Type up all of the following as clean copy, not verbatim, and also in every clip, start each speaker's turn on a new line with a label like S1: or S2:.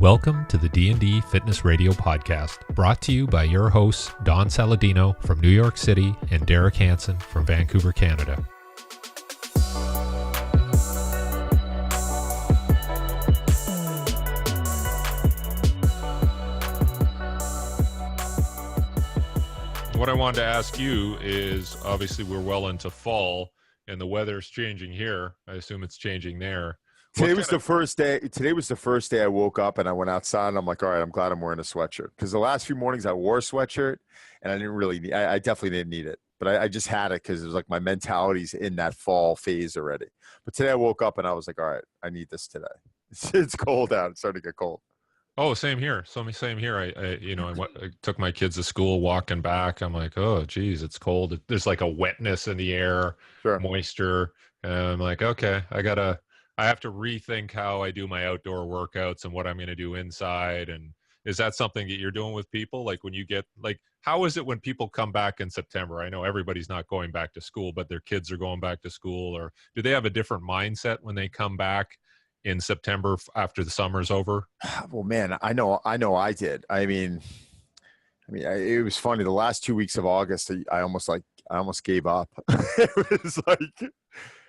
S1: Welcome to the D&D Fitness Radio Podcast, brought to you by your hosts, Don Saladino from New York City and Derek Hansen from Vancouver, Canada. What I wanted to ask you is, obviously we're well into fall and the weather's changing here. I assume it's changing there.
S2: Today was the first day I woke up and I went outside and I'm like, all right, I'm glad I'm wearing a sweatshirt. Because the last few mornings I wore a sweatshirt and I didn't really need, I definitely didn't need it. But I just had it because it was like my mentality's in that fall phase already. But today I woke up and I was like, all right, I need this today. It's cold out. It's starting to get cold.
S1: Oh, same here. Same here. I took my kids to school, walking back. I'm like, oh, geez, it's cold. There's like a wetness in the air,
S2: Sure.
S1: Moisture. And I'm like, okay, I have to rethink how I do my outdoor workouts and what I'm going to do inside. And is that something that you're doing with people? Like when you get, like, how is it when people come back in September? I know everybody's not going back to school, but their kids are going back to school. Or do they have a different mindset when they come back in September after the summer's over?
S2: Well, man, I know I did. I mean, it was funny. The last 2 weeks of August, I almost gave up.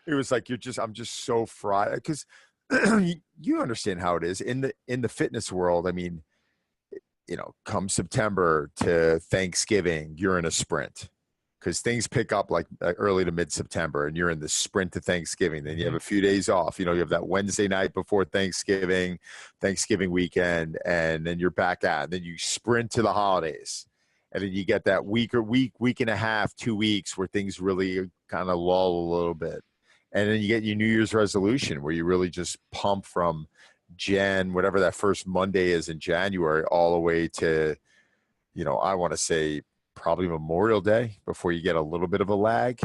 S2: It was like I'm just so fried because you understand how it is in the fitness world. I mean, come September to Thanksgiving, you're in a sprint because things pick up like early to mid-September and you're in the sprint to Thanksgiving. Then you have a few days off. You have that Wednesday night before Thanksgiving weekend, and then you're back at it. Then you sprint to the holidays. And then you get that week and a half, 2 weeks where things really kind of lull a little bit. And then you get your New Year's resolution where you really just pump from whatever that first Monday is in January, all the way to, I want to say probably Memorial Day before you get a little bit of a lag.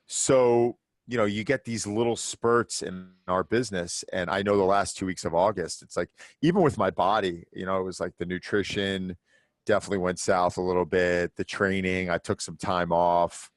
S2: So, you get these little spurts in our business. And I know the last 2 weeks of August, it's like, even with my body, it was like the nutrition definitely went south a little bit. The training, I took some time off.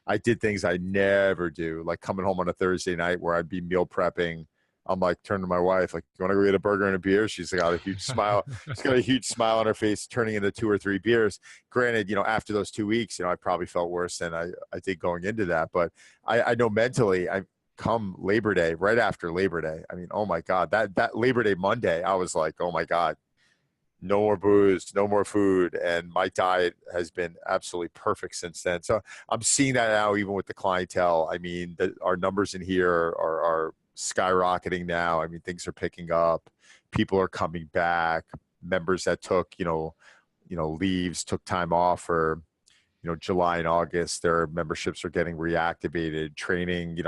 S2: I did things I never do, like coming home on a Thursday night where I'd be meal prepping. I'm like, turning to my wife, like, you want to go get a burger and a beer? She's got a huge smile. She's got a huge smile on her face, turning into 2 or 3 beers. Granted, after those 2 weeks, I probably felt worse than I did going into that. But I know mentally, I come Labor Day, right after Labor Day. I mean, oh my God, that Labor Day Monday, I was like, oh my God, no more booze, no more food. And my diet has been absolutely perfect since then. So I'm seeing that now, even with the clientele. I mean, our numbers in here are skyrocketing now. I mean, things are picking up. People are coming back. Members that took, leaves, took time off for, July and August, their memberships are getting reactivated. Training,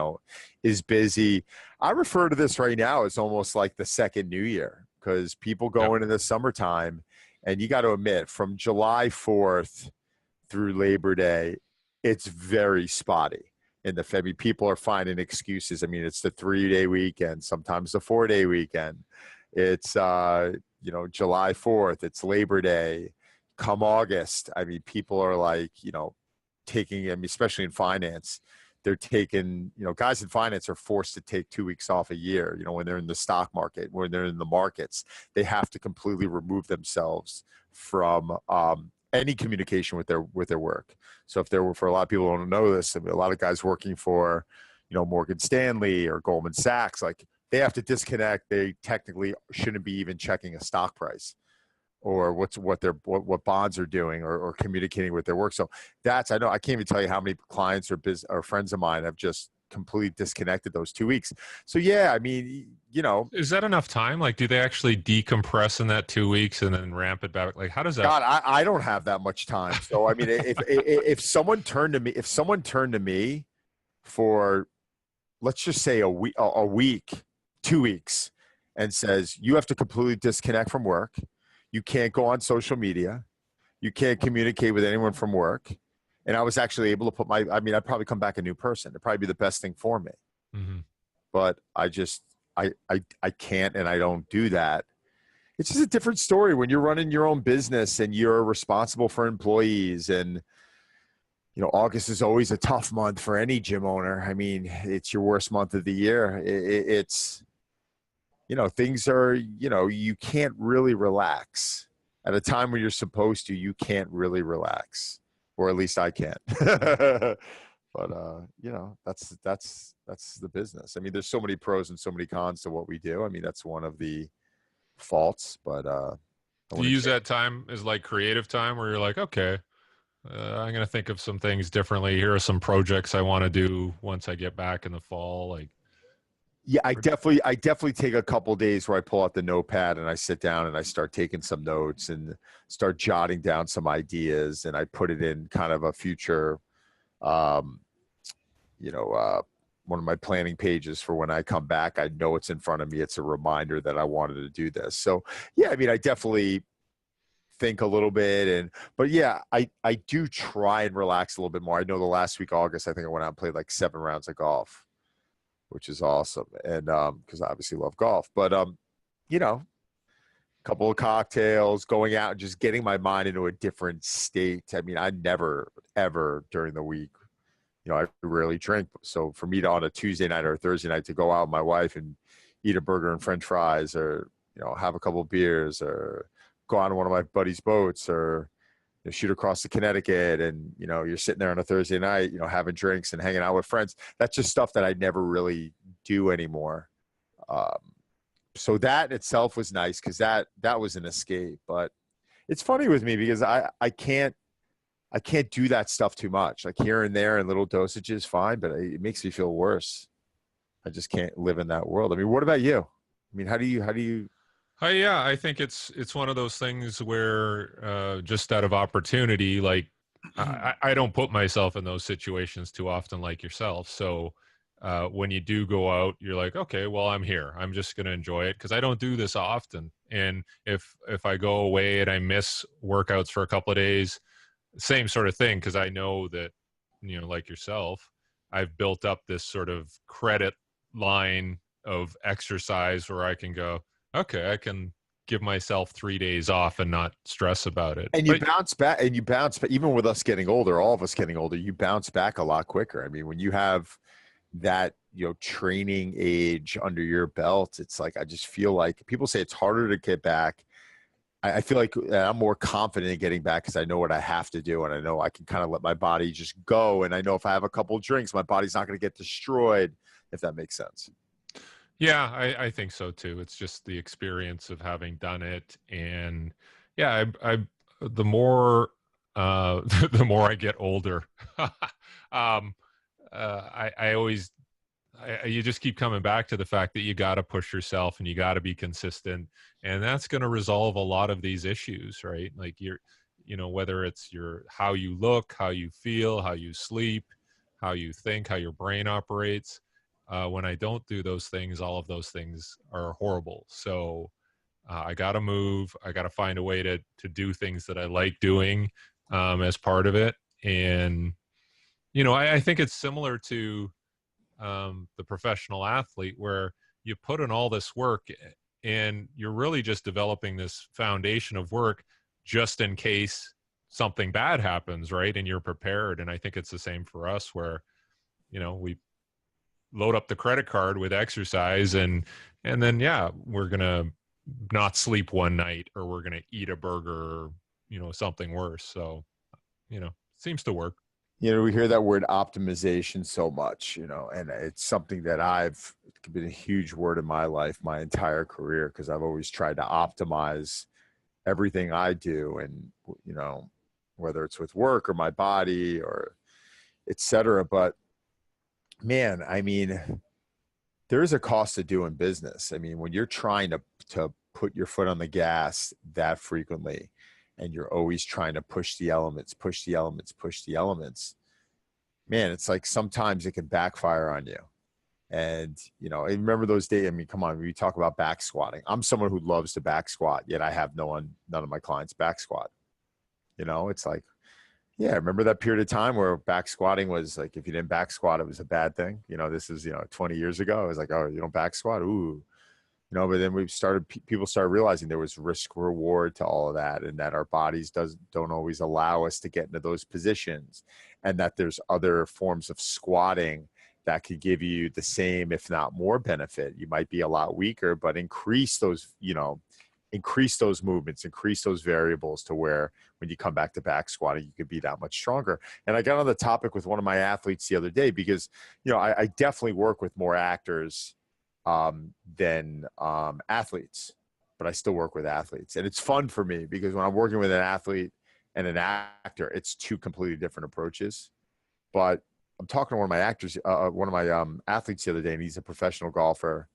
S2: is busy. I refer to this right now as almost like the second New Year, because people go into the summertime, and you got to admit, from July 4th through Labor Day, it's very spotty. In the February, people are finding excuses. I mean, it's the 3-day weekend, sometimes the 4-day weekend. It's, July 4th, it's Labor Day. Come August, I mean, people are like, taking, especially in finance, they're taking, guys in finance are forced to take 2 weeks off a year. When they're in the stock market, when they're in the markets, they have to completely remove themselves from any communication with their work. So if there were, for a lot of people who don't know this, I mean, a lot of guys working for, Morgan Stanley or Goldman Sachs, like, they have to disconnect. They technically shouldn't be even checking a stock price or what bonds are doing or communicating with their work. So I can't even tell you how many clients or friends of mine have just completely disconnected those 2 weeks. So yeah, I mean,
S1: is that enough time? Like, do they actually decompress in that 2 weeks and then ramp it back? Like, how does that?
S2: God, I don't have that much time. So I mean, if someone turned to me for, let's just say a week, 2 weeks, and says, you have to completely disconnect from work. You can't go on social media. You can't communicate with anyone from work. And I was actually able to I'd probably come back a new person. It'd probably be the best thing for me.
S1: Mm-hmm.
S2: But I can't, and I don't do that. It's just a different story when you're running your own business and you're responsible for employees. And, August is always a tough month for any gym owner. I mean, it's your worst month of the year. It's things are, you can't really relax at a time when you're supposed to. You can't really relax, or at least I can't. But that's the business. I mean, there's so many pros and so many cons to what we do. I mean, that's one of the faults. But
S1: Do you use that time as like creative time where you're like, okay, I'm going to think of some things differently. Here are some projects I want to do once I get back in the fall. Like,
S2: yeah, I definitely take a couple of days where I pull out the notepad and I sit down and I start taking some notes and start jotting down some ideas, and I put it in kind of a future, one of my planning pages for when I come back. I know it's in front of me. It's a reminder that I wanted to do this. So yeah, I mean, I definitely think a little bit, but yeah, I do try and relax a little bit more. I know the last week, August, I think I went out and played like 7 rounds of golf, which is awesome. And because I obviously love golf, but a couple of cocktails, going out and just getting my mind into a different state. I mean, I never ever during the week, I rarely drink. So for me to, on a Tuesday night or a Thursday night, to go out with my wife and eat a burger and French fries, or have a couple of beers, or go on one of my buddies' boats, or shoot across the Connecticut, and you're sitting there on a Thursday night, having drinks and hanging out with friends. That's just stuff that I never really do anymore. So that in itself was nice, because that was an escape. But it's funny with me because I can't do that stuff too much. Like here and there in little dosages, fine, but it makes me feel worse. I just can't live in that world. I mean, what about you? I mean, how do you?
S1: Yeah, I think it's one of those things where just out of opportunity, like I don't put myself in those situations too often, like yourself. So when you do go out, you're like, okay, well, I'm here. I'm just going to enjoy it, because I don't do this often. And if I go away and I miss workouts for a couple of days, same sort of thing, because I know that, like yourself, I've built up this sort of credit line of exercise where I can go, okay, I can give myself 3 days off and not stress about it.
S2: And you bounce back, even with us getting older, all of us getting older, you bounce back a lot quicker. I mean, when you have that, training age under your belt, it's like, I just feel like people say it's harder to get back. I feel like I'm more confident in getting back because I know what I have to do, and I know I can kind of let my body just go. And I know if I have a couple of drinks, my body's not going to get destroyed, if that makes sense.
S1: Yeah, I think so too. It's just the experience of having done it. And yeah, the more the more I get older, I always, you just keep coming back to the fact that you got to push yourself and you got to be consistent, and that's going to resolve a lot of these issues, right? Like whether it's how you look, how you feel, how you sleep, how you think, how your brain operates. When I don't do those things, all of those things are horrible. So I got to move. I got to find a way to do things that I like doing as part of it. And, I think it's similar to the professional athlete, where you put in all this work and you're really just developing this foundation of work just in case something bad happens, right? And you're prepared. And I think it's the same for us, where, we load up the credit card with exercise, and then, yeah, we're going to not sleep one night, or we're going to eat a burger, or, something worse. So, it seems to work.
S2: We hear that word optimization so much, and it's something that it's been a huge word in my life, my entire career, because I've always tried to optimize everything I do. And, whether it's with work or my body or et cetera. But man, I mean, there is a cost to doing business. I mean, when you're trying to put your foot on the gas that frequently, and you're always trying to push the elements, man, it's like sometimes it can backfire on you. And, I remember those days. I mean, come on, we talk about back squatting. I'm someone who loves to back squat, yet I have none of my clients back squat. It's like, yeah, I remember that period of time where back squatting was like, if you didn't back squat, it was a bad thing. This is, 20 years ago. I was like, oh, you don't back squat? Ooh. But then people started realizing there was risk reward to all of that, and that our bodies don't always allow us to get into those positions, and that there's other forms of squatting that could give you the same, if not more benefit. You might be a lot weaker, but increase those, increase those movements, increase those variables to where when you come back to back squatting, you could be that much stronger. And I got on the topic with one of my athletes the other day because, I definitely work with more actors than athletes, but I still work with athletes. And it's fun for me because when I'm working with an athlete and an actor, it's two completely different approaches. But I'm talking to one of my athletes the other day, and he's a professional golfer.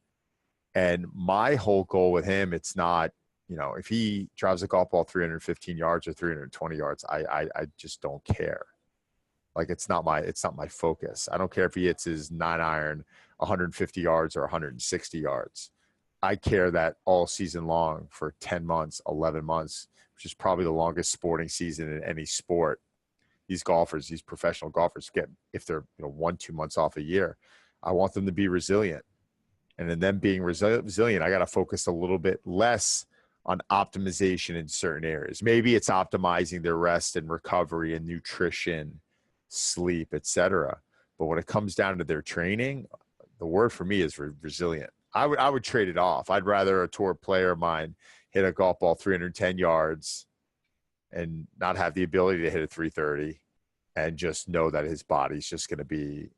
S2: And my whole goal with him, it's not, if he drives a golf ball 315 yards or 320 yards, I just don't care. Like, it's not my focus. I don't care if he hits his 9-iron 150 yards or 160 yards. I care that all season long for 10 months, 11 months, which is probably the longest sporting season in any sport. These professional golfers get, if they're 1-2 months off a year, I want them to be resilient. And in them being resilient, I got to focus a little bit less on optimization in certain areas. Maybe it's optimizing their rest and recovery and nutrition, sleep, etc. But when it comes down to their training, the word for me is resilient. I would trade it off. I'd rather a tour player of mine hit a golf ball 310 yards and not have the ability to hit a 330 and just know that his body's just going to be,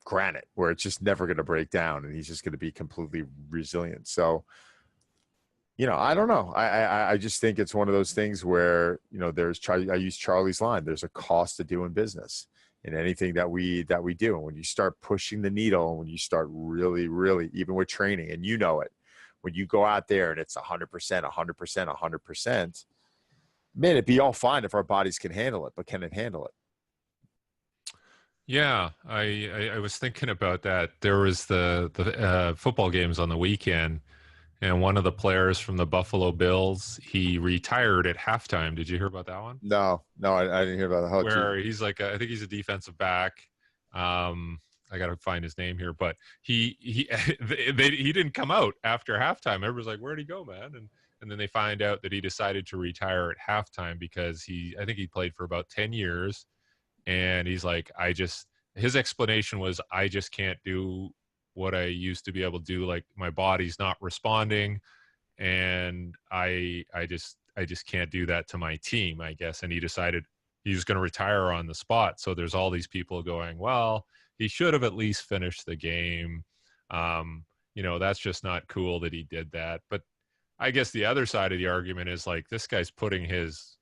S2: granite, where it's just never going to break down and he's just going to be completely resilient. So, I don't know. I just think it's one of those things where, I use Charlie's line. There's a cost to doing business in anything that we do. And when you start pushing the needle, and when you start really, really, even with training, and it, when you go out there and it's 100%, 100%, man, it'd be all fine if our bodies can handle it, but can it handle it?
S1: Yeah, I was thinking about that. There was the football games on the weekend, and one of the players from the Buffalo Bills, he retired at halftime. Did you hear about that one?
S2: No, I didn't hear about that.
S1: Where he's like, I think he's a defensive back. I got to find his name here, but he didn't come out after halftime. Everyone's like, where'd he go, man? And then they find out that he decided to retire at halftime because I think he played for about 10 years. And he's like, his explanation was, I just can't do what I used to be able to do. Like, my body's not responding, and I just can't do that to my team, I guess. And he decided he was going to retire on the spot. So there's all these people going, well, he should have at least finished the game. That's just not cool that he did that. But I guess the other side of the argument is, like, this guy's putting his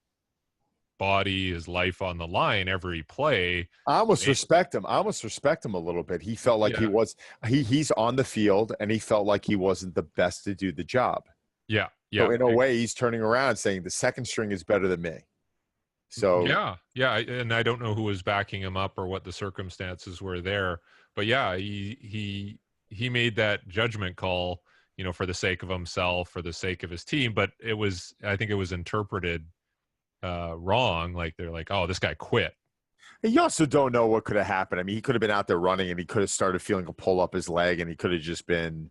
S1: body, his life on the line every play.
S2: I almost respect him a little bit. He felt like he's on the field, and he felt like he wasn't the best to do the job.
S1: Yeah.
S2: So in a way, he's turning around saying the second string is better than me. So
S1: yeah, and I don't know who was backing him up or what the circumstances were there, but yeah, he made that judgment call, for the sake of himself, for the sake of his team. But I think it was interpreted wrong. Like, they're like, oh, this guy quit.
S2: You also don't know what could have happened. I mean, he could have been out there running, and he could have started feeling a pull up his leg, and he could have just been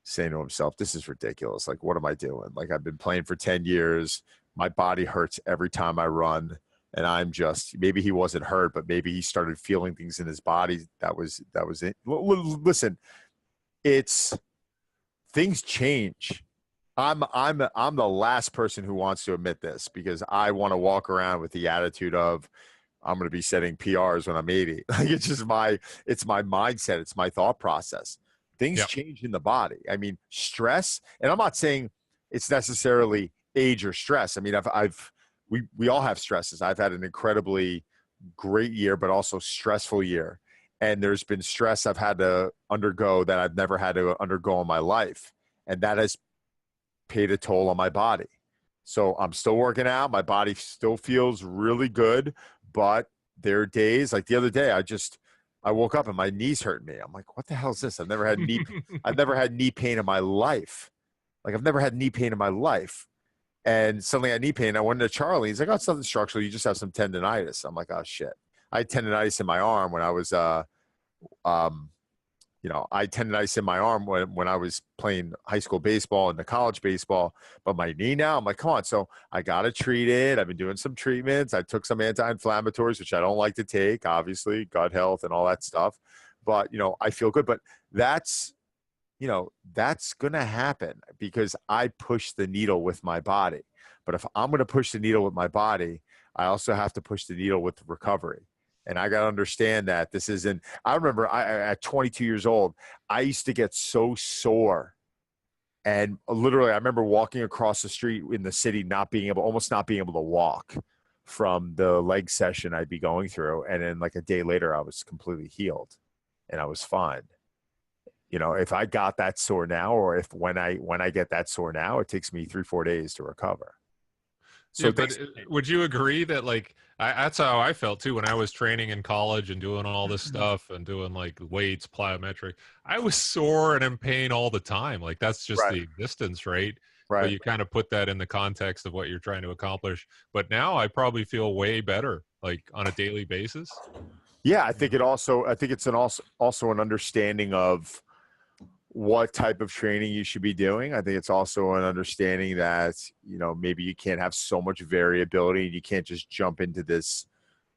S2: saying to himself, this is ridiculous. Like, what am I doing? Like, I've been playing for 10 years. My body hurts every time I run. And maybe he wasn't hurt, but maybe he started feeling things in his body. That was it. Listen, things change. I'm the last person who wants to admit this, because I want to walk around with the attitude of, I'm going to be setting PRs when I'm 80. Like, it's my mindset. It's my thought process. Things change in the body. I mean, stress, and I'm not saying it's necessarily age or stress. I mean, we all have stresses. I've had an incredibly great year, but also stressful year. And there's been stress I've had to undergo that I've never had to undergo in my life. And that has paid a toll on my body. So I'm still working out. My body still feels really good, but there are days, like the other day, I woke up and my knees hurt me. I'm like, what the hell is this? I've never had knee pain in my life. Like, I've never had knee pain in my life. And suddenly I had knee pain. I went to Charlie. He's like, oh, it's nothing structural. You just have some tendonitis. I'm like, oh shit. I had tendonitis in my arm when I was, I tendonitis in my arm when I was playing high school baseball and the college baseball, but my knee now, I'm like, come on. So I got to treat it. I've been doing some treatments. I took some anti-inflammatories, which I don't like to take, obviously, gut health and all that stuff. But, I feel good. But that's going to happen because I push the needle with my body. But if I'm going to push the needle with my body, I also have to push the needle with recovery. And I got to understand that this isn't – I remember at 22 years old, I used to get so sore. And literally, I remember walking across the street in the city, almost not being able to walk from the leg session I'd be going through. And then like a day later, I was completely healed and I was fine. If I got that sore now, or when I get that sore now, it takes me 3-4 days to recover. So
S1: yeah, but would you agree that that's how I felt too when I was training in college and doing all this stuff and doing like weights, plyometric? I was sore and in pain all the time. Like that's just
S2: Right.
S1: the existence, right?
S2: Right.
S1: But you kind of put that in the context of what you're trying to accomplish. But now I probably feel way better, like on a daily basis.
S2: Yeah, I think it's also an understanding of what type of training you should be doing. I think it's also an understanding that, maybe you can't have so much variability and you can't just jump into this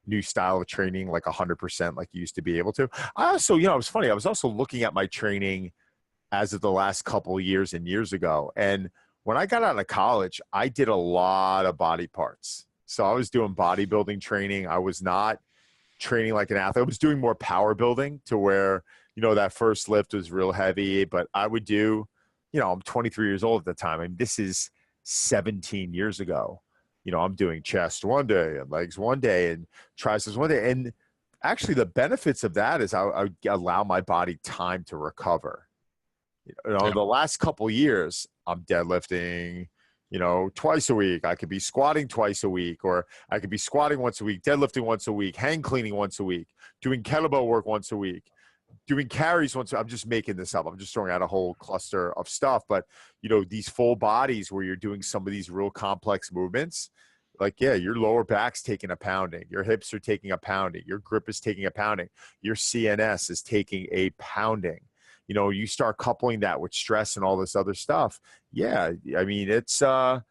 S2: new style of training like 100% like you used to be able to. I also, it was funny. I was also looking at my training as of the last couple of years and years ago. And when I got out of college, I did a lot of body parts. So I was doing bodybuilding training. I was not training like an athlete. I was doing more power building to where, that first lift was real heavy, but I would do, I'm 23 years old at the time. I mean, this is 17 years ago. I'm doing chest one day and legs one day and triceps one day. And actually the benefits of that is I allow my body time to recover. The last couple of years, I'm deadlifting, twice a week. I could be squatting twice a week, or I could be squatting once a week, deadlifting once a week, hang cleaning once a week, doing kettlebell work once a week, doing carries once. I'm just making this up. I'm just throwing out a whole cluster of stuff. But, these full bodies where you're doing some of these real complex movements, your lower back's taking a pounding. Your hips are taking a pounding. Your grip is taking a pounding. Your CNS is taking a pounding. You start coupling that with stress and all this other stuff. Yeah, I mean, it's, it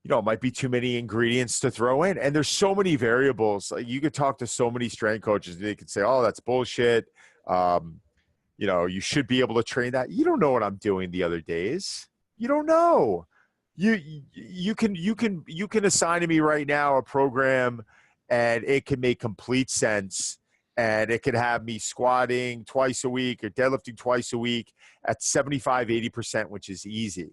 S2: might be too many ingredients to throw in. And there's so many variables. You could talk to so many strength coaches. They could say, oh, that's bullshit. You should be able to train that. You don't know what I'm doing the other days. You don't know. You can assign to me right now a program and it can make complete sense. And it could have me squatting twice a week or deadlifting twice a week at 75, 80%, which is easy.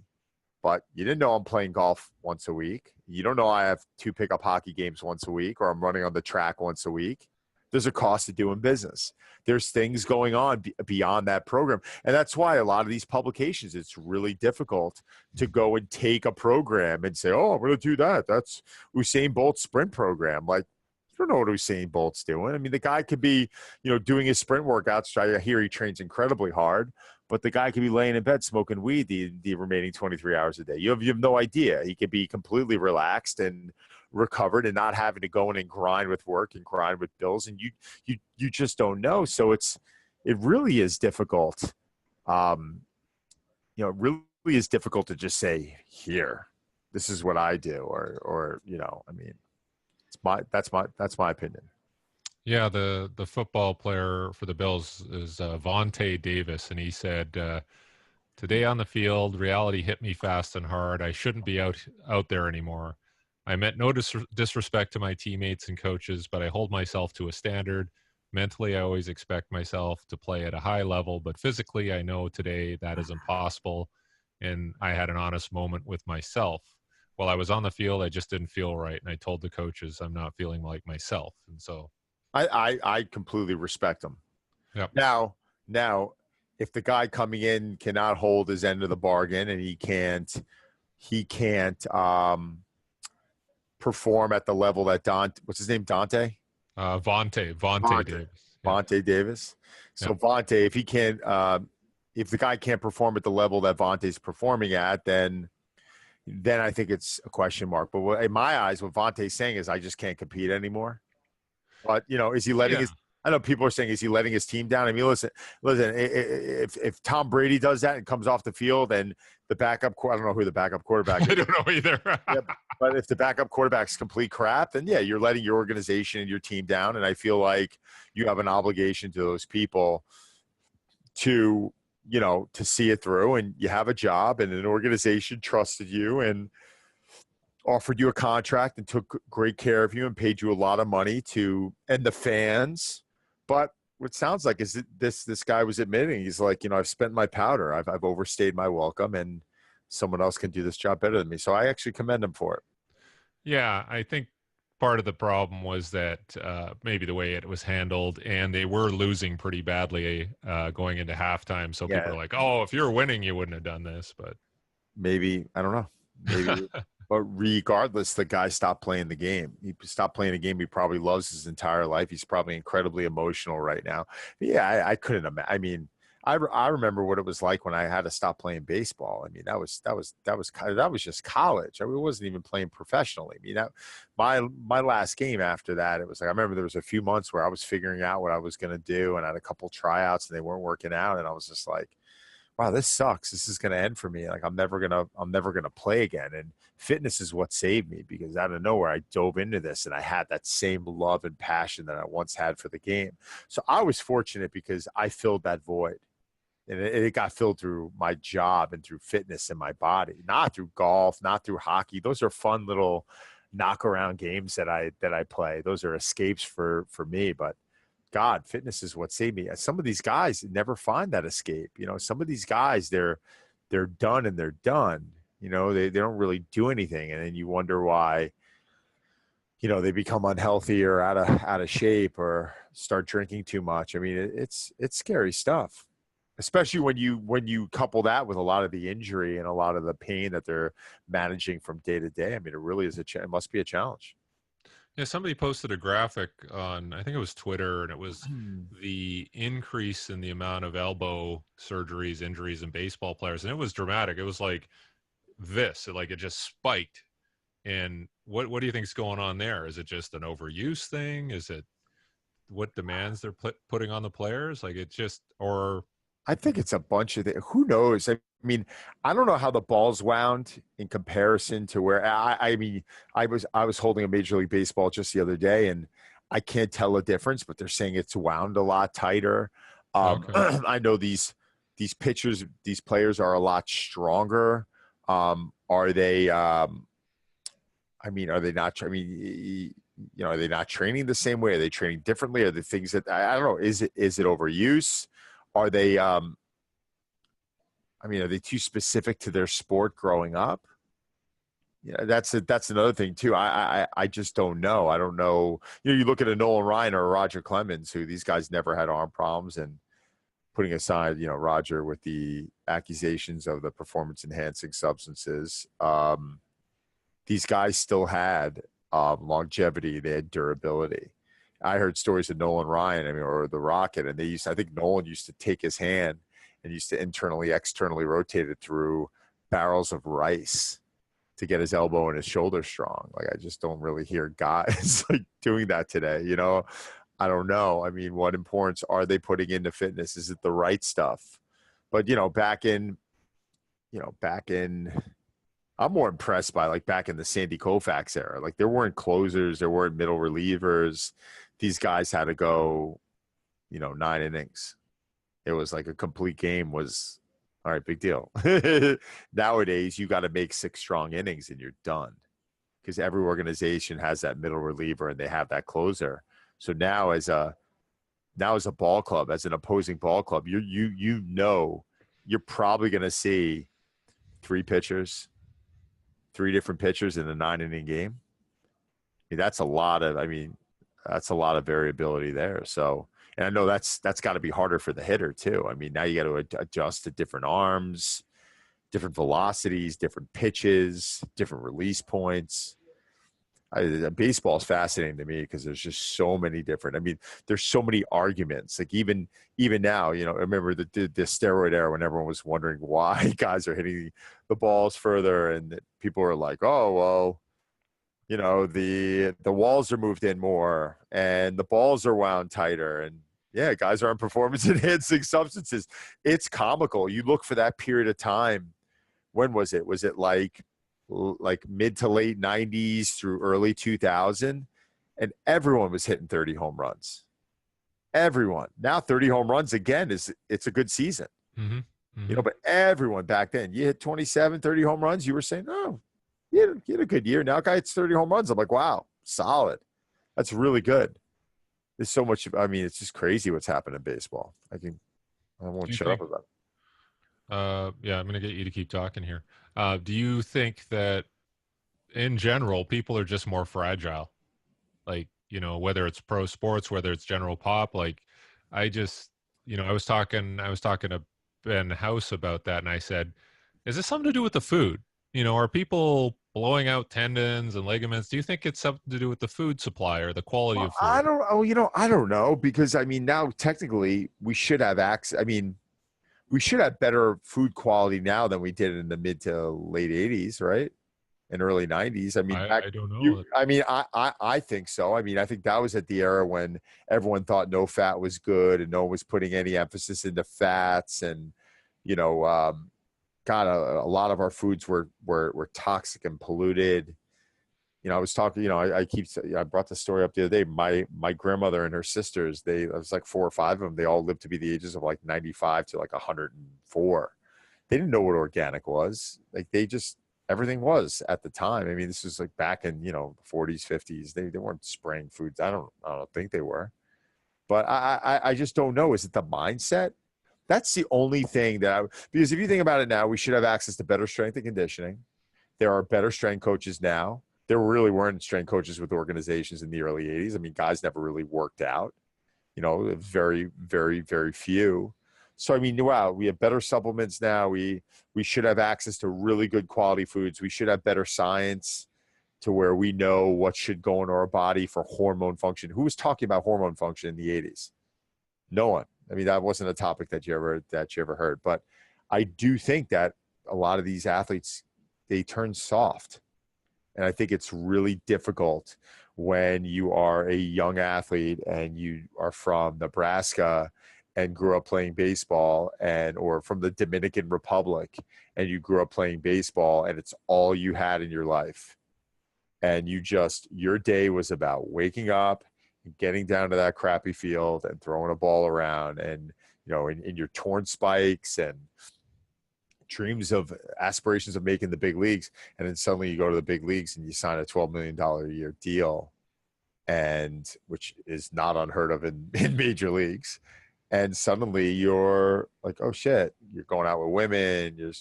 S2: But you didn't know I'm playing golf once a week. You don't know I have 2 pickup hockey games once a week, or I'm running on the track once a week. There's a cost to doing business. There's things going on beyond that program. And that's why a lot of these publications, it's really difficult to go and take a program and say, oh, I'm going to do that. That's Usain Bolt's sprint program. Like, you don't know what Usain Bolt's doing. I mean, the guy could be, doing his sprint workouts. I hear he trains incredibly hard, but the guy could be laying in bed smoking weed the remaining 23 hours a day. You have no idea. He could be completely relaxed and recovered and not having to go in and grind with work and grind with bills. And you just don't know. So it really is difficult. It really is difficult to just say, here, this is what I do, or I mean, that's my opinion.
S1: Yeah, the football player for the Bills is Vontae Davis, and he said, today on the field, reality hit me fast and hard. I shouldn't be out there anymore. I meant no disrespect to my teammates and coaches, but I hold myself to a standard. Mentally, I always expect myself to play at a high level, but physically, I know today that is impossible, and I had an honest moment with myself. While I was on the field, I just didn't feel right, and I told the coaches I'm not feeling like myself, and so
S2: I completely respect him.
S1: Yep.
S2: Now, if the guy coming in cannot hold his end of the bargain and he can't perform at the level that what's his name, Dante?
S1: Vontae Davis.
S2: Vontae Davis. So
S1: Yep.
S2: Vontae, if he can't, if the guy can't perform at the level that Vontae's performing at, then I think it's a question mark. But in my eyes, what Vontae's saying is, I just can't compete anymore. But is he letting I know people are saying, is he letting his team down? I mean, listen. If Tom Brady does that and comes off the field and the backup, I don't know who the backup quarterback is.
S1: I don't know either.
S2: Yeah, but if the backup quarterback's complete crap, then yeah, you're letting your organization and your team down. And I feel like you have an obligation to those people to, to see it through. And you have a job, and an organization trusted you and offered you a contract and took great care of you and paid you a lot of money and the fans. But what sounds like is this guy was admitting, he's like, I've spent my powder. I've overstayed my welcome, and someone else can do this job better than me. So I actually commend him for it.
S1: Yeah, I think part of the problem was that maybe the way it was handled, and they were losing pretty badly going into halftime. So people are like, oh, if you're winning, you wouldn't have done this. But
S2: maybe, I don't know. Maybe. But regardless, the guy stopped playing the game. He stopped playing a game he probably loves his entire life. He's probably incredibly emotional right now. But yeah, I couldn't imagine. I mean, I remember what it was like when I had to stop playing baseball. I mean, that was just college. I wasn't even playing professionally. I mean, my last game after that, it was like, I remember there was a few months where I was figuring out what I was going to do, and I had a couple tryouts and they weren't working out, and I was just like, wow, this sucks. This is going to end for me. Like, I'm never going to play again. And fitness is what saved me, because out of nowhere, I dove into this and I had that same love and passion that I once had for the game. So I was fortunate because I filled that void, and it got filled through my job and through fitness in my body, not through golf, not through hockey. Those are fun little knock around games that I play. Those are escapes for me, but God, fitness is what saved me. Some of these guys never find that escape. Some of these guys, they're done and they're done. They don't really do anything. And then you wonder why, they become unhealthy or out of shape or start drinking too much. I mean, it's scary stuff, especially when you couple that with a lot of the injury and a lot of the pain that they're managing from day to day. I mean, it really is it must be a challenge.
S1: Yeah, somebody posted a graphic on, I think it was Twitter, and it was the increase in the amount of elbow surgeries, injuries in baseball players, and it was dramatic. It was like this, it just spiked. And what do you think is going on there? Is it just an overuse thing? Is it what demands they're putting on the players?
S2: I think it's a bunch of who knows? I mean, I don't know how the ball's wound in comparison to where I was holding a Major League Baseball just the other day, and I can't tell a difference, but they're saying it's wound a lot tighter. Okay. I know these players are a lot stronger. Are they not? I mean, are they not training the same way? Are they training differently? Are the things that I don't know? Is it overuse? Are they, are they too specific to their sport growing up? Yeah, that's another thing too. I just don't know. I don't know. You look at a Nolan Ryan or a Roger Clemens, who these guys never had arm problems, and putting aside, Roger with the accusations of the performance enhancing substances, these guys still had longevity. They had durability. I heard stories of Nolan Ryan, or the Rocket, and I think Nolan used to take his hand and used to externally rotate it through barrels of rice to get his elbow and his shoulder strong. Like, I just don't really hear guys doing that today. I don't know. I mean, what importance are they putting into fitness? Is it the right stuff? But, back in, I'm more impressed by back in the Sandy Koufax era. There weren't closers, there weren't middle relievers. These guys had to go, 9 innings. It was like a complete game was, all right, big deal. Nowadays, you got to make 6 strong innings and you're done, because every organization has that middle reliever and they have that closer. So now as a ball club, as an opposing ball club, you're probably going to see 3 different pitchers in a 9-inning game. That's a lot of variability there. So, and I know that's got to be harder for the hitter too. I mean, now you got to adjust to different arms, different velocities, different pitches, different release points. Baseball is fascinating to me because there's just so many different. I mean, there's so many arguments. Even now, I remember the steroid era when everyone was wondering why guys are hitting the balls further, and people were like, "Oh, well, You know, the walls are moved in more and the balls are wound tighter, and yeah, guys are on performance enhancing substances. It's comical. You look for that period of time. When was it? Was it like mid to late 90s through early 2000? And everyone was hitting 30 home runs. Everyone. Now 30 home runs again it's a good season.
S1: Mm-hmm.
S2: You know, but everyone back then, you hit 27, 30 home runs, you were saying, oh, you had a good year. Now a guy hits 30 home runs. I'm like, wow, solid. That's really good. There's so much. I mean, it's just crazy what's happened in baseball. I won't shut up about it.
S1: Yeah, I'm going to get you to keep talking here. Do you think that in general, people are just more fragile? Like, you know, whether it's pro sports, whether it's general pop, like I just, you know, I was talking to Ben House about that. And I said, is this something to do with the food? You know, are people blowing out tendons and ligaments? Do you think it's something to do with the food supply or the quality of food?
S2: I don't know, because I mean, now technically we should have access. I mean, we should have better food quality now than we did in the mid to late 80s, right? And early 90s. I mean,
S1: I don't know.
S2: I think so. I mean, I think that was at the era when everyone thought no fat was good and no one was putting any emphasis into fats. And, you know, God, a lot of our foods were toxic and polluted. You know, I was talking, you know, I brought the story up the other day. My grandmother and her sisters, it was like 4 or 5 of them. They all lived to be the ages of like 95 to like 104. They didn't know what organic was. Like everything was at the time. I mean, this was like back in, you know, 40s, 50s. They weren't spraying foods. I don't think they were. But I just don't know. Is it the mindset? That's the only thing because if you think about it now, we should have access to better strength and conditioning. There are better strength coaches now. There really weren't strength coaches with organizations in the early 80s. I mean, guys never really worked out. You know, very, very, very few. So, I mean, wow, we have better supplements now. We should have access to really good quality foods. We should have better science to where we know what should go into our body for hormone function. Who was talking about hormone function in the 80s? No one. I mean, that wasn't a topic that you ever heard. But I do think that a lot of these athletes, they turn soft. And I think it's really difficult when you are a young athlete and you are from Nebraska and grew up playing baseball, or from the Dominican Republic and you grew up playing baseball and it's all you had in your life. And your day was about waking up and getting down to that crappy field and throwing a ball around, and, you know, in your torn spikes and aspirations of making the big leagues. And then suddenly you go to the big leagues and you sign a $12 million a year deal, and which is not unheard of in major leagues. And suddenly you're like, oh shit, you're going out with women. You're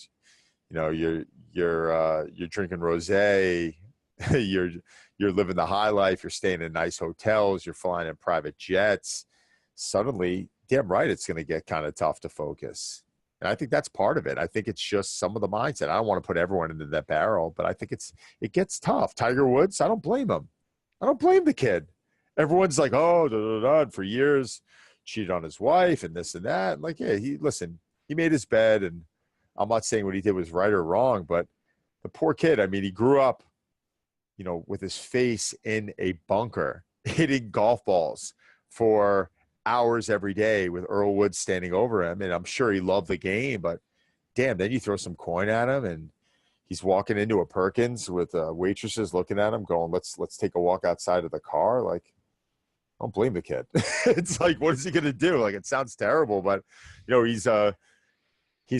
S2: drinking rosé. You're living the high life. You're staying in nice hotels. You're flying in private jets. Suddenly, damn right, it's going to get kind of tough to focus. And I think that's part of it. I think it's just some of the mindset. I don't want to put everyone into that barrel, but I think it gets tough. Tiger Woods, I don't blame him. I don't blame the kid. Everyone's like, oh, and for years cheated on his wife and this and that. Like, yeah, he made his bed, and I'm not saying what he did was right or wrong, but the poor kid, I mean, he grew up, you know, with his face in a bunker, hitting golf balls for hours every day with Earl Woods standing over him. And I'm sure he loved the game, but damn, then you throw some coin at him and he's walking into a Perkins with waitresses looking at him going, let's take a walk outside of the car. Like, I don't blame the kid. It's like, what is he going to do? Like, it sounds terrible, but, you know, he's a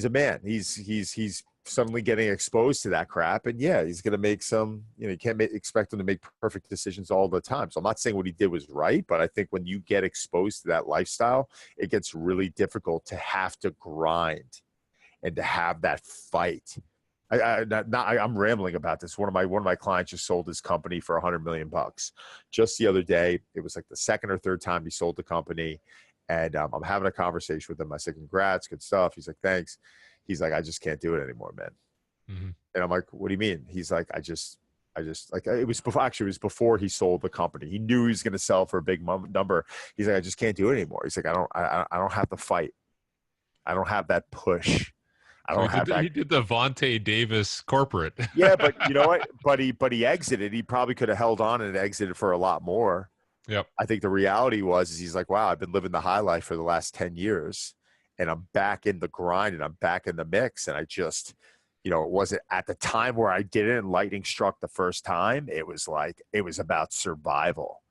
S2: man. He's suddenly getting exposed to that crap. And yeah, he's going to make some, you know, you can't expect him to make perfect decisions all the time. So I'm not saying what he did was right, but I think when you get exposed to that lifestyle, it gets really difficult to have to grind and to have that fight. I'm rambling about this. One of my clients just sold his company for $100 million just the other day. It was like the second or third time he sold the company. And I'm having a conversation with him. I said, congrats, good stuff. He's like, thanks. He's like, I just can't do it anymore, man. Mm-hmm. And I'm like, what do you mean? He's like, I just like, it was before he sold the company. He knew he was going to sell for a big number. He's like, I just can't do it anymore. He's like, I don't have to fight. I don't have that push. I
S1: So
S2: don't have that.
S1: he did the Vontae Davis corporate.
S2: Yeah, but you know what? But he exited. He probably could have held on and exited for a lot more.
S1: Yep.
S2: I think the reality is he's like, wow, I've been living the high life for the last 10 years and I'm back in the grind and I'm back in the mix. And I just, it wasn't at the time where I did it and lightning struck the first time. It was about survival.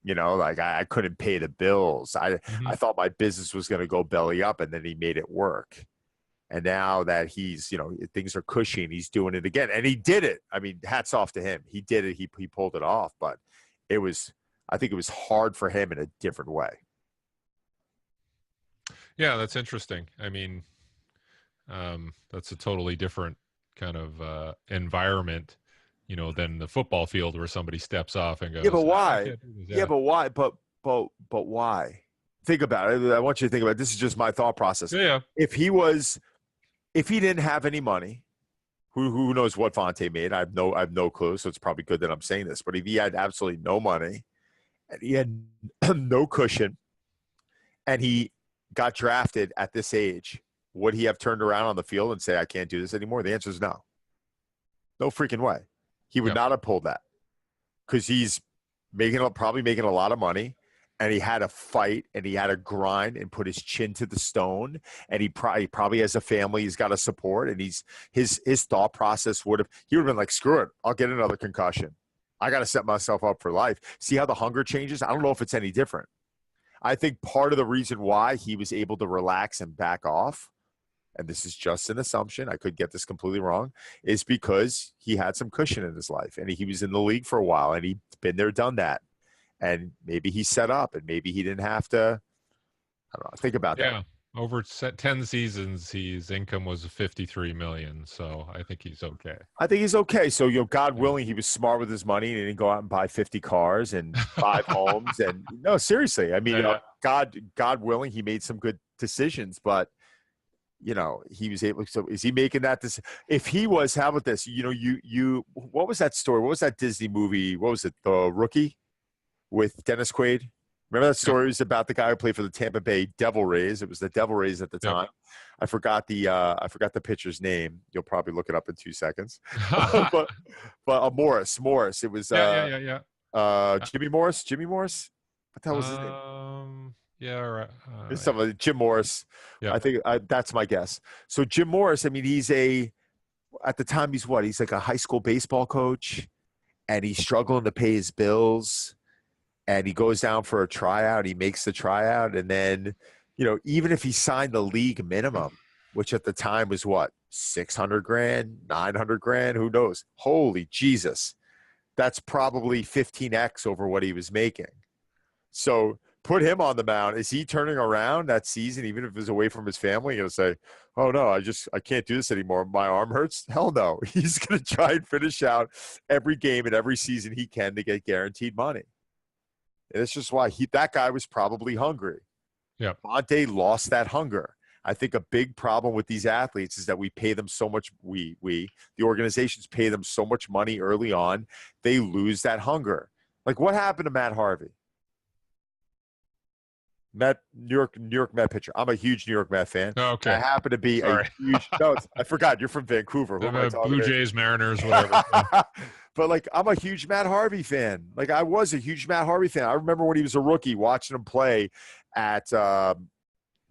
S2: Like I couldn't pay the bills. I thought my business was going to go belly up, and then he made it work. And now that he's, things are cushy and he's doing it again. And he did it. I mean, hats off to him. He did it. He pulled it off. But I think it was hard for him in a different way.
S1: Yeah, that's interesting. I mean, that's a totally different kind of environment, than the football field where somebody steps off and goes,
S2: yeah, but why?
S1: Yeah,
S2: but why? But why? Think about it. I want you to think about it. This is just my thought process.
S1: Yeah.
S2: If he didn't have any money, who knows what Vontae made? I have no clue. So it's probably good that I'm saying this. But if he had absolutely no money and he had no cushion and he got drafted at this age, would he have turned around on the field and say, I can't do this anymore? The answer is no. No freaking way. He would not have pulled that because he's probably making a lot of money. And he had to fight and he had to grind and put his chin to the stone. And he probably has a family he's got to support. And his thought process he would have been like, screw it, I'll get another concussion. I got to set myself up for life. See how the hunger changes? I don't know if it's any different. I think part of the reason why he was able to relax and back off, and this is just an assumption, I could get this completely wrong, is because he had some cushion in his life. And he was in the league for a while and he'd been there, done that. And maybe he set up and maybe he didn't have to, I don't know, think about that.
S1: Yeah. Over 10 seasons, his income was $53 million. So I think he's okay.
S2: I think he's okay. So, God willing, he was smart with his money and he didn't go out and buy 50 cars and 5 homes. And no, seriously. I mean, God willing, he made some good decisions, but he was able. So is he making that decision? If he was, how about this? What was that story? What was that Disney movie? What was it? The Rookie? With Dennis Quaid. Remember that story? It was about the guy who played for the Tampa Bay Devil Rays. It was the Devil Rays at the time. I forgot the pitcher's name. You'll probably look it up in 2 seconds. but Morris. It was Jimmy Morris. What the hell was his name?
S1: Yeah, right.
S2: It's somebody, Jim Morris. Yeah. I think that's my guess. So Jim Morris, I mean, at the time he's what? He's like a high school baseball coach and he's struggling to pay his bills. And he goes down for a tryout. He makes the tryout. And then, even if he signed the league minimum, which at the time was what, $600,000, $900,000, who knows? Holy Jesus. That's probably 15x over what he was making. So put him on the mound. Is he turning around that season, even if it was away from his family, going to say, oh, no, I can't do this anymore. My arm hurts? Hell no. He's going to try and finish out every game and every season he can to get guaranteed money. And it's just why that guy was probably hungry.
S1: Yeah.
S2: Vontae lost that hunger. I think a big problem with these athletes is that we pay them so much. The organizations pay them so much money early on. They lose that hunger. Like what happened to Matt Harvey? New York Met pitcher. I'm a huge New York Met fan.
S1: Oh, okay.
S2: I happen to be a huge. No, I forgot. You're from Vancouver. Who am I talking
S1: Blue Jays, Mariners, whatever.
S2: But like, I'm a huge Matt Harvey fan. Like, I was a huge Matt Harvey fan. I remember when he was a rookie, watching him play at might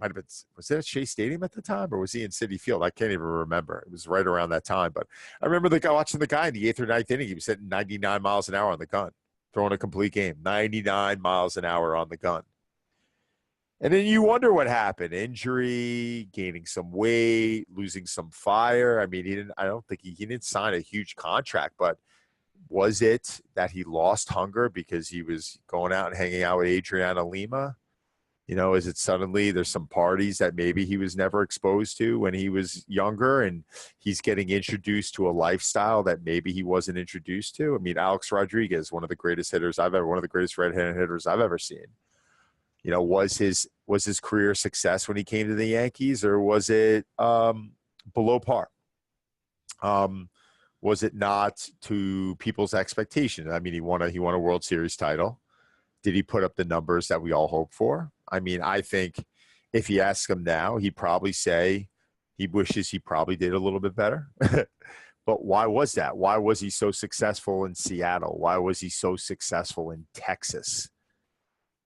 S2: have been, was it at Shea Stadium at the time, or was he in Citi Field? I can't even remember. It was right around that time. But I remember watching the guy in the 8th or 9th inning. He was hitting 99 miles an hour on the gun, throwing a complete game, 99 miles an hour on the gun. And then you wonder what happened. Injury, gaining some weight, losing some fire. I mean, I don't think he didn't sign a huge contract, but was it that he lost hunger because he was going out and hanging out with Adriana Lima? Is it suddenly there's some parties that maybe he was never exposed to when he was younger and he's getting introduced to a lifestyle that maybe he wasn't introduced to? I mean, Alex Rodriguez, one of the greatest red-handed hitters I've ever seen. Was his career success when he came to the Yankees, or was it below par? Was it not to people's expectations? I mean, he won a World Series title. Did he put up the numbers that we all hope for? I mean, I think if you ask him now, he'd probably say He wishes he probably did a little bit better. But why was that? Why was he so successful in Seattle? Why was he so successful in Texas?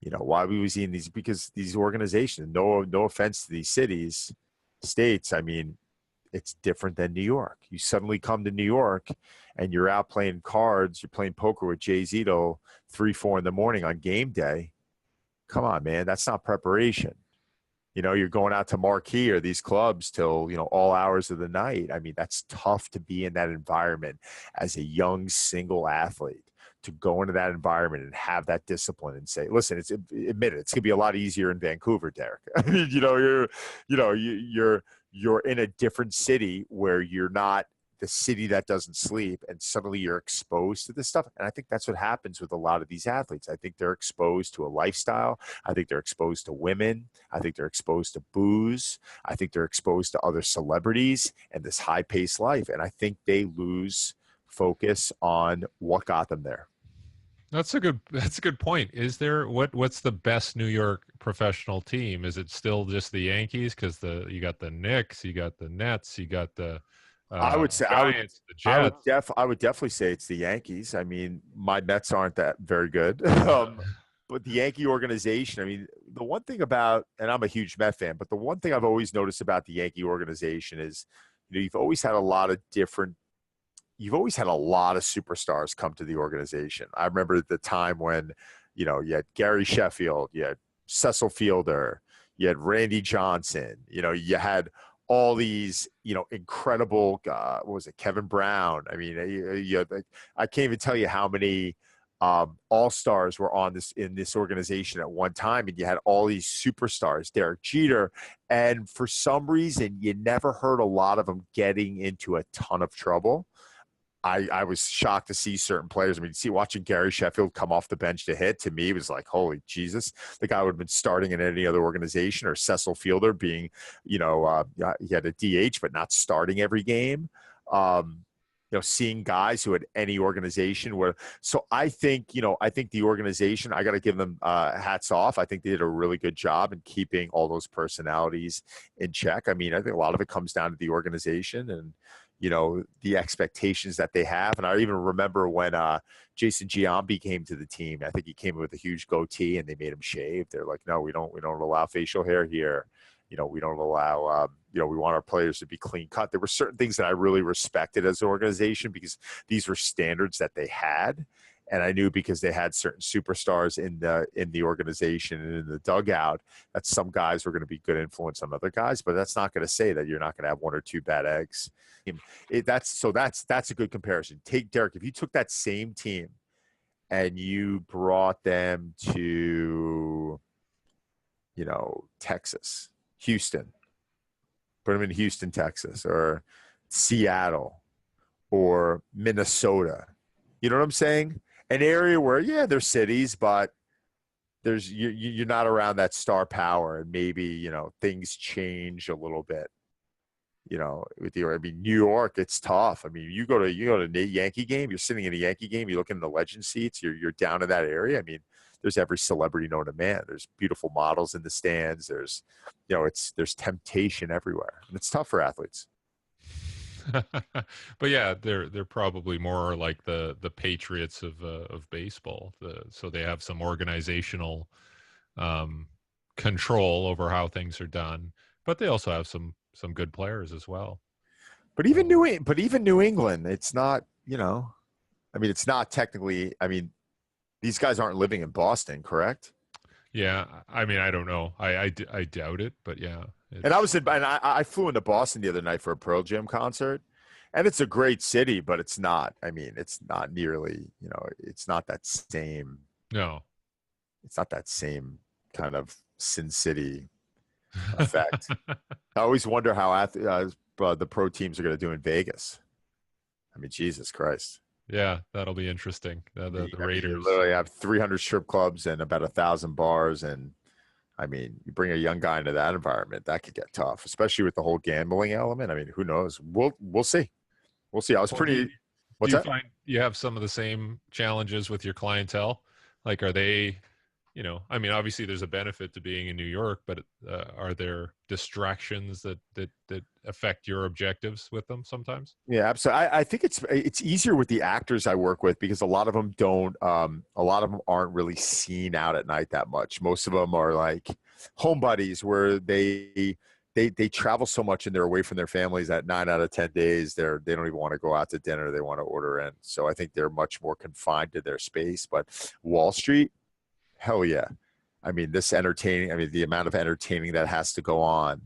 S2: Why was he in these? Because these organizations, no offense to these states, I mean, it's different than New York. You suddenly come to New York and you're out playing cards, you're playing poker with Jay Zito 3-4 in the morning on game day. Come on, man. That's not preparation. You're going out to Marquee or these clubs till, all hours of the night. I mean, that's tough to be in that environment as a young single athlete, to go into that environment and have that discipline and say, listen, admit it, it's going to be a lot easier in Vancouver, Derek. I mean, you're in a different city where you're not the city that doesn't sleep, and suddenly you're exposed to this stuff. And I think that's what happens with a lot of these athletes. I think they're exposed to a lifestyle. I think they're exposed to women. I think they're exposed to booze. I think they're exposed to other celebrities and this high-paced life. And I think they lose focus on what got them there.
S1: That's a good point. Is there what's the best New York professional team? Is it still just the Yankees? Because you got the Knicks, you got the Nets, you got the
S2: I would say
S1: Giants, the Jets.
S2: I would definitely say it's the Yankees. I mean, my Mets aren't that very good, but the Yankee organization. I mean, the one thing about, and I'm a huge Met fan, but the one thing I've always noticed about the Yankee organization is, you've always had a lot of superstars come to the organization. I remember the time when, you had Gary Sheffield, you had Cecil Fielder, you had Randy Johnson, you had all these, incredible, Kevin Brown. I mean, I can't even tell you how many all-stars were in this organization at one time, and you had all these superstars, Derek Jeter, and for some reason, you never heard a lot of them getting into a ton of trouble. I was shocked to see certain players. I mean, watching Gary Sheffield come off the bench to hit, to me, it was like, holy Jesus. The guy would have been starting in any other organization, or Cecil Fielder being, he had a DH, but not starting every game. Seeing guys who had any organization where, so I think the organization, I got to give them hats off. I think they did a really good job in keeping all those personalities in check. I mean, I think a lot of it comes down to the organization and, the expectations that they have. And I even remember when Jason Giambi came to the team. I think he came with a huge goatee and they made him shave. They're like, no, we don't allow facial hair here. We don't allow, we want our players to be clean cut. There were certain things that I really respected as an organization because these were standards that they had. And I knew because they had certain superstars in the organization and in the dugout that some guys were going to be good influence on other guys, but that's not going to say that you're not going to have one or two bad eggs. That's a good comparison. Take Derek, if you took that same team and you brought them to, Texas, Houston, put them in Houston, Texas, or Seattle or Minnesota, you know what I'm saying? An area where, there's cities, but you're not around that star power, and maybe, things change a little bit. New York, it's tough. I mean, you go to a Yankee game, you're sitting in a Yankee game, you look in the legend seats, you're down in that area. I mean, there's every celebrity known to man. There's beautiful models in the stands. There's, there's temptation everywhere, and it's tough for athletes.
S1: But yeah, they're probably more like the Patriots of baseball. So they have some organizational control over how things are done, but they also have some good players as well.
S2: But even New England, it's not. It's not technically. I mean, these guys aren't living in Boston, correct?
S1: Yeah, I mean, I don't know. I doubt it, but yeah.
S2: And I flew into Boston the other night for a Pearl Jam concert, and it's a great city, but it's not. I mean, it's not nearly. It's not that same.
S1: No,
S2: it's not that same kind of Sin City effect. I always wonder how the pro teams are going to do in Vegas. I mean, Jesus Christ.
S1: Yeah, that'll be interesting. The Raiders
S2: you literally have 300 strip clubs and about 1,000 bars, and I mean, you bring a young guy into that environment, that could get tough, especially with the whole gambling element. I mean, who knows? We'll see. We'll see. I was pretty. What's that?
S1: Find you have some of the same challenges with your clientele? Like, are they I mean, obviously there's a benefit to being in New York, but are there distractions that affect your objectives with them sometimes?
S2: Yeah, absolutely. I think it's easier with the actors I work with because a lot of them don't. A lot of them aren't really seen out at night that much. Most of them are like home buddies where they travel so much and they're away from their families that 9 out of 10 days they don't even want to go out to dinner. They want to order in. So I think they're much more confined to their space. But Wall Street, hell yeah. I mean, the amount of entertaining that has to go on.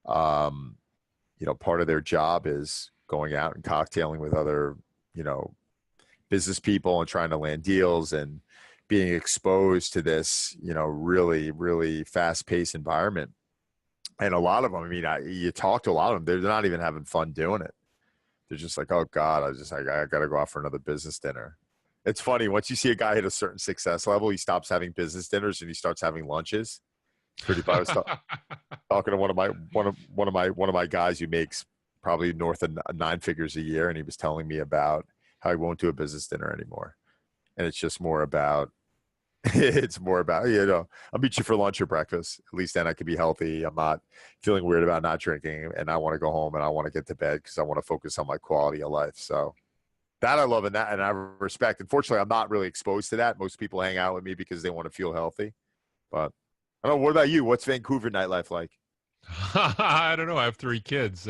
S2: Part of their job is going out and cocktailing with other, business people and trying to land deals and being exposed to this, really, really fast-paced environment. And a lot of them, I mean, you talk to a lot of them, they're not even having fun doing it. They're just like, oh God, I got to go out for another business dinner. It's funny. Once you see a guy hit a certain success level, he stops having business dinners and he starts having lunches. It's pretty funny. Talking to one of my guys who makes probably north of 9 figures a year, and he was telling me about how he won't do a business dinner anymore, and it's just more about I'll meet you for lunch or breakfast. At least then I can be healthy. I'm not feeling weird about not drinking, and I want to go home and I want to get to bed because I want to focus on my quality of life. So that I love and I respect. Unfortunately, I'm not really exposed to that. Most people hang out with me because they want to feel healthy, but I don't know. What about you? What's Vancouver nightlife like?
S1: I don't know. I have 3 kids.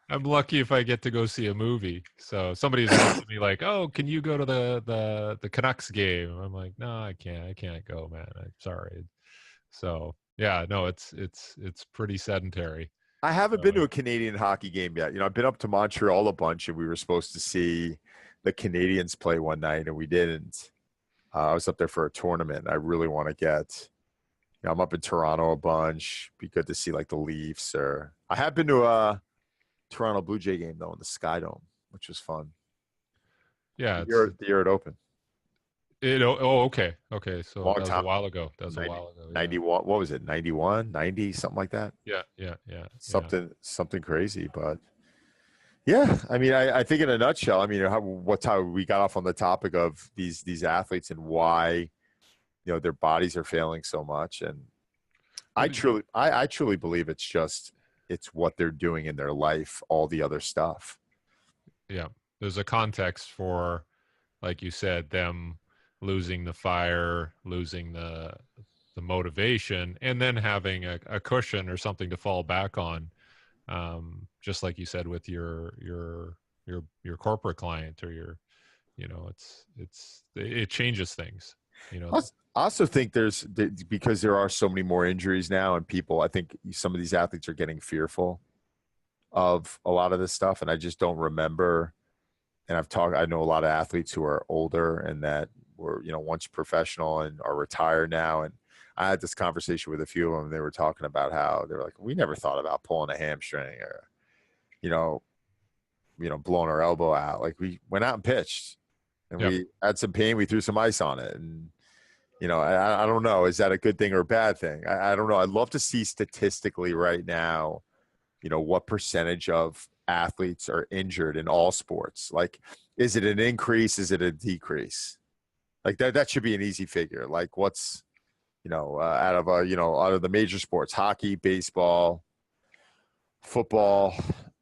S1: I'm lucky if I get to go see a movie. So somebody's asking me like, "Oh, can you go to the Canucks game?" I'm like, "No, I can't. I can't go, man. I'm sorry." So yeah, no, it's pretty sedentary.
S2: I haven't been to a Canadian hockey game yet. I've been up to Montreal a bunch, and we were supposed to see the Canadians play one night, and we didn't. I was up there for a tournament. I really want to get. I'm up in Toronto a bunch. Be good to see like the Leafs, or I have been to a Toronto Blue Jay game though in the Sky Dome, which was fun.
S1: Yeah,
S2: the year it opened.
S1: Okay. So
S2: Long
S1: that was
S2: time.
S1: a while ago. That was 90, a while ago. Yeah.
S2: 91. What was it? 91, 90, something like that.
S1: Yeah.
S2: Something crazy, but yeah. I mean, I think in a nutshell, I mean, how we got off on the topic of these athletes and why their bodies are failing so much, and I truly believe it's what they're doing in their life, all the other stuff.
S1: Yeah, there's a context for, like you said, them losing the fire, losing the motivation, and then having a cushion or something to fall back on. Just like you said with your corporate client or it changes things.
S2: I also think because there are so many more injuries now, and I think some of these athletes are getting fearful of a lot of this stuff. And I just don't remember. And I know a lot of athletes who are older and that were, once professional and are retired now. And I had this conversation with a few of them. They were talking about how they were like, we never thought about pulling a hamstring or, blowing our elbow out. Like we went out and pitched and we had some pain. We threw some ice on it. And, I don't know. Is that a good thing or a bad thing? I don't know. I'd love to see statistically right now, what percentage of athletes are injured in all sports. Like, is it an increase? Is it a decrease? Like that should be an easy figure. Like what's, out of the major sports, hockey, baseball, football,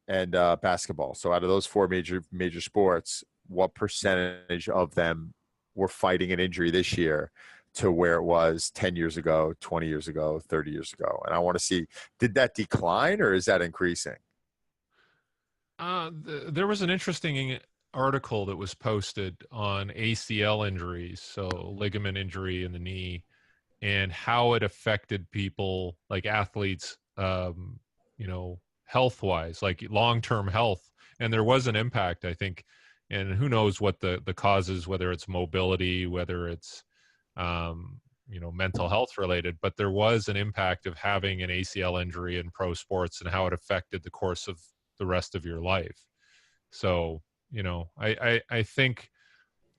S2: and basketball. So out of those 4 major sports, what percentage of them were fighting an injury this year to where it was 10 years ago, 20 years ago, 30 years ago? And I want to see, did that decline or is that increasing?
S1: There was an interesting article that was posted on ACL injuries, so ligament injury in the knee, and how it affected people, like athletes, health-wise, like long-term health. And there was an impact, I think, and who knows what the cause is, whether it's mobility, whether it's mental health related, but there was an impact of having an ACL injury in pro sports and how it affected the course of the rest of your life. So, I think,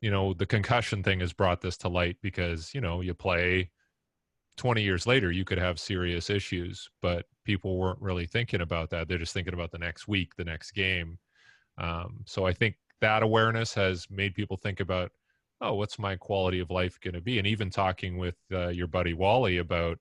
S1: the concussion thing has brought this to light because, you play 20 years later, you could have serious issues, but people weren't really thinking about that. They're just thinking about the next week, the next game. So I think that awareness has made people think about, oh, what's my quality of life going to be? And even talking with your buddy Wally about,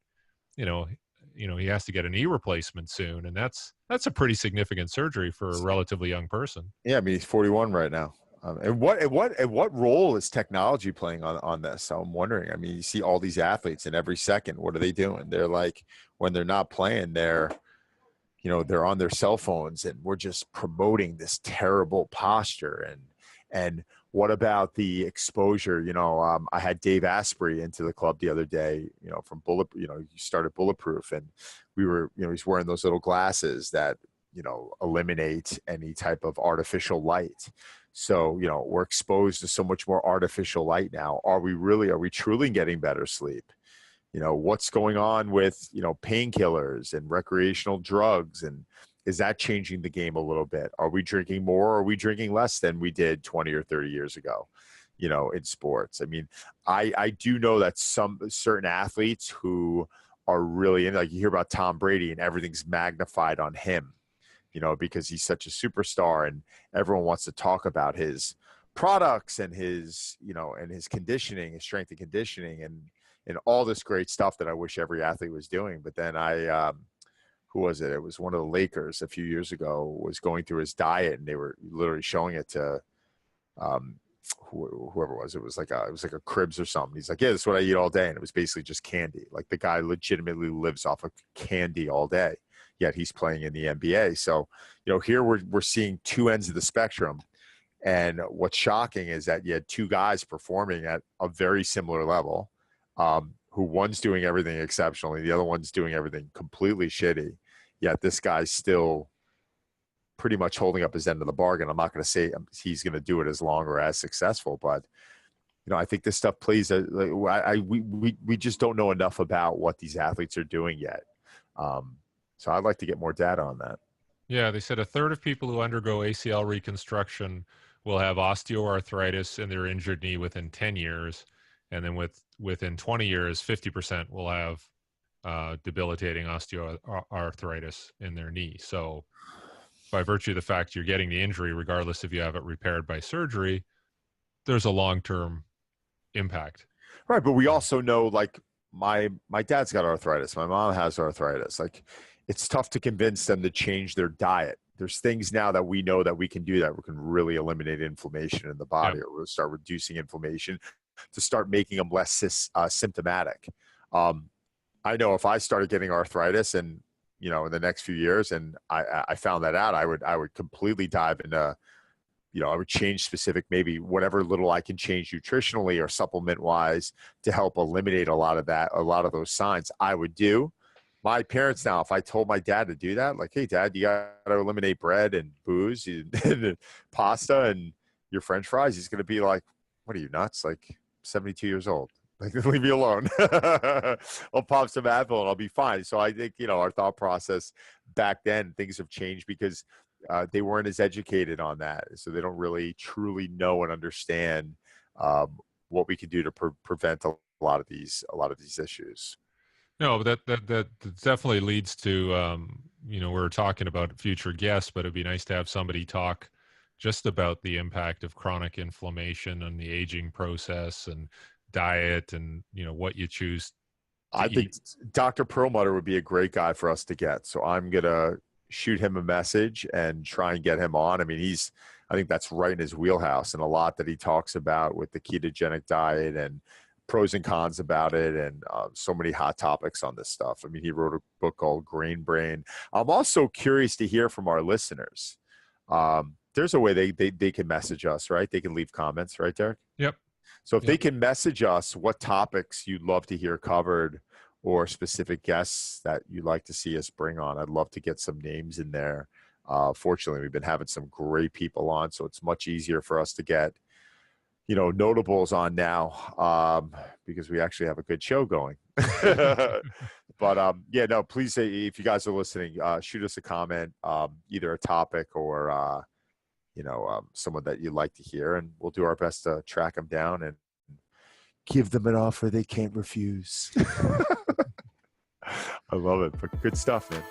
S1: you know, he has to get a knee replacement soon, and that's a pretty significant surgery for a relatively young person.
S2: Yeah, I mean, he's 41 right now. And what role is technology playing on this? So I'm wondering. I mean, you see all these athletes, and every second, what are they doing? They're like, when they're not playing, they're on their cell phones, and we're just promoting this terrible posture. And what about the exposure? I had Dave Asprey into the club the other day, from he started Bulletproof, and we were, he's wearing those little glasses that, eliminate any type of artificial light. So, we're exposed to so much more artificial light now. Are we truly getting better sleep? What's going on with, painkillers and recreational drugs, and is that changing the game a little bit? Are we drinking more, or are we drinking less than we did 20 or 30 years ago, in sports? I mean, I do know that some certain athletes who are really in, like, you hear about Tom Brady and everything's magnified on him, because he's such a superstar, and everyone wants to talk about his products and his, and his conditioning, his strength and conditioning, and all this great stuff that I wish every athlete was doing. But then who was it? It was one of the Lakers a few years ago was going through his diet, and they were literally showing it to whoever it was. It was like a Cribs or something. He's like, yeah, this is what I eat all day. And it was basically just candy. Like, the guy legitimately lives off of candy all day, yet he's playing in the NBA. So, here we're seeing two ends of the spectrum. And what's shocking is that you had two guys performing at a very similar level, who one's doing everything exceptionally, the other one's doing everything completely shitty. Yet this guy's still pretty much holding up his end of the bargain. I'm not going to say he's going to do it as long or as successful, but I think this stuff plays. We just don't know enough about what these athletes are doing yet. So I'd like to get more data on that.
S1: Yeah, they said a third of people who undergo ACL reconstruction will have osteoarthritis in their injured knee within 10 years. And then within 20 years, 50% will have debilitating osteoarthritis in their knee. So by virtue of the fact you're getting the injury, regardless if you have it repaired by surgery, there's a long-term impact.
S2: Right. But we also know, like, my dad's got arthritis. My mom has arthritis. Like, it's tough to convince them to change their diet. There's things now that we know that we can do that we can really eliminate inflammation in the body, or we'll start reducing inflammation to start making them less symptomatic. I know if I started getting arthritis and, in the next few years, and I found that out, I would completely dive into, I would change specific, maybe whatever little I can change nutritionally or supplement wise to help eliminate a lot of those signs, I would do. My parents now, if I told my dad to do that, like, hey, Dad, you got to eliminate bread and booze and pasta and your French fries, he's going to be like, what are you, nuts? Like, 72 years old. Like, leave me alone. I'll pop some Advil and I'll be fine. So I think, our thought process back then, things have changed because they weren't as educated on that. So they don't really truly know and understand what we can do to prevent a lot of these issues.
S1: No, but that definitely leads to, we're talking about future guests, but it'd be nice to have somebody talk just about the impact of chronic inflammation on the aging process and diet and, what you choose to eat.
S2: Think Dr. Perlmutter would be a great guy for us to get. So I'm going to shoot him a message and try and get him on. I mean, I think that's right in his wheelhouse, and a lot that he talks about with the ketogenic diet and pros and cons about it, and so many hot topics on this stuff. I mean, he wrote a book called Grain Brain. I'm also curious to hear from our listeners. There's a way they can message us, right? They can leave comments, right, Derek?
S1: Yep.
S2: So if they can message us what topics you'd love to hear covered, or specific guests that you'd like to see us bring on, I'd love to get some names in there. Fortunately, we've been having some great people on, so it's much easier for us to get, notables on now, because we actually have a good show going. But please say, if you guys are listening, shoot us a comment, either a topic or someone that you'd like to hear, and we'll do our best to track them down and give them an offer they can't refuse. I love it, but good stuff, man.